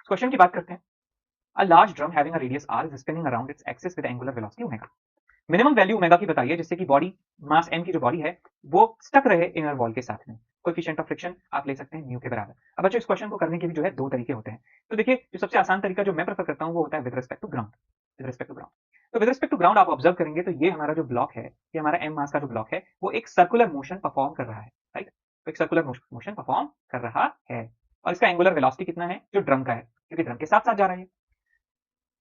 Question की बात करते हैं। A large drum having a radius r is spinning around its axis with angular velocity omega. Minimum value omega की बताइए जिससे कि बॉडी मास m की जो बॉडी है वो स्टक रहे इनर वॉल के साथ में। कोएफिशिएंट ऑफ फ्रिक्शन आप ले सकते हैं म्यू के बराबर। अब बच्चों इस क्वेश्चन को करने के भी जो है दो तरीके होते हैं। तो देखिए जो सबसे आसान तरीका जो मैं प्रेफर करता हूं वो होता है with respect to ground. With respect to ground तो विद रिस्पेक्ट टू ग्राउंड आप ऑब्जर्व करेंगे तो ये हमारा जो ब्लॉक है, ये हमारा m मास का जो ब्लॉक है वो एक सर्कुलर मोशन परफॉर्म कर रहा है, राइट। तो एक सर्कुलर मोशन परफॉर्म कर रहा है और इसका एंगुलर वेलोसिटी कितना है जो ड्रम का है, क्योंकि ड्रम के साथ साथ जा रहा है।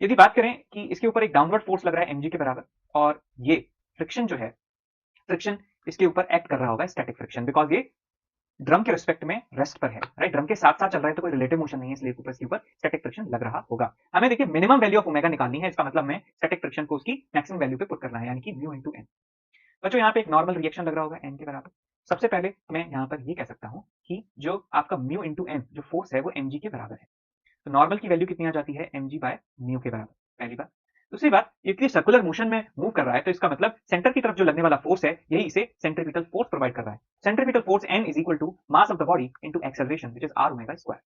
यदि बात करें कि इसके ऊपर एक डाउनवर्ड फोर्स लग रहा है mg के बराबर और ये फ्रिक्शन जो है, फ्रिक्शन इसके ऊपर एक्ट कर रहा होगा स्टैटिक फ्रिक्शन, बिकॉज ये ड्रम के रिस्पेक्ट में रेस्ट पर है, राइट। ड्रम के साथ साथ चल रहा है तो कोई रिलेटिव मोशन नहीं है, इसलिए ऊपर इसके ऊपर स्टैटिक फ्रिक्शन लग रहा होगा। हमें देखिए मिनिमम वैल्यू ऑफ ओमेगा निकालनी है, इसका मतलब मैं स्टैटिक फ्रिक्शन को उसकी मैक्सिमम वैल्यू पे पुट करना है, यानी कि म्यू इनटू एन। बच्चों यहाँ पे एक नॉर्मल रिएक्शन लग रहा होगा n के बराबर। सबसे पहले मैं यहाँ पर ये कह सकता हूँ कि जो आपका म्यू इनटू एन जो फोर्स है वो mg के बराबर है। तो नॉर्मल की वैल्यू कितनी आ जाती है mg बाय म्यू के बराबर, पहली बात। दूसरी बात, ये सर्कुलर मोशन में मूव कर रहा है तो इसका मतलब सेंटर की तरफ जो लगने वाला फोर्स है यही इसे सेंट्रीपिटल फोर्स प्रोवाइड कर रहा है। Centripetal force n is equal to mass of the body into acceleration which is r omega square.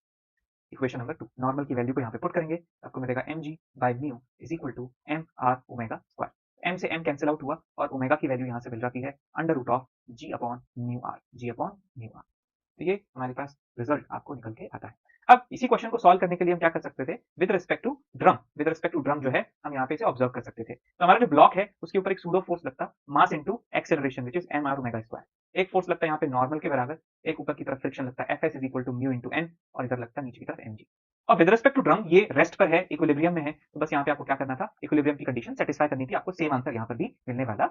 Equation number 2 normal की वैल्यू को यहाँ पे पुट करेंगे, आपको मिलेगा mg by mu is equal to mr omega square. m से m cancel out हुआ और ओमेगा की वैल्यू यहाँ से मिल जाती है under root of g upon mu r, g upon mu r। तो ये हमारे पास रिजल्ट आपको निकल के आता है। अब इसी क्वेश्चन को सॉल्व करने के लिए हम क्या कर सकते थे, with respect to drum. With respect to drum जो है हम यहाँ पे इसे ऑब्जर्व कर सकते थे। तो हमारा जो ब्लॉक है उसके ऊपर एक सूडो फोर्स लगता mass into acceleration which is mr omega square. एक फोर्स लगता है यहाँ पे नॉर्मल के बराबर, एक ऊपर की तरफ फ्रिक्शन लगता है fs is equal to mu into n और इधर लगता है नीचे की तरफ mg। और विद रिस्पेक्ट टू ड्रम ये रेस्ट पर है, इक्विलिब्रियम में है, तो बस यहाँ पे आपको क्या करना था, इक्विलिब्रियम की कंडीशन सेटिस्फाई करनी थी, आपको सेम आंसर यहाँ पर भी मिलने वाला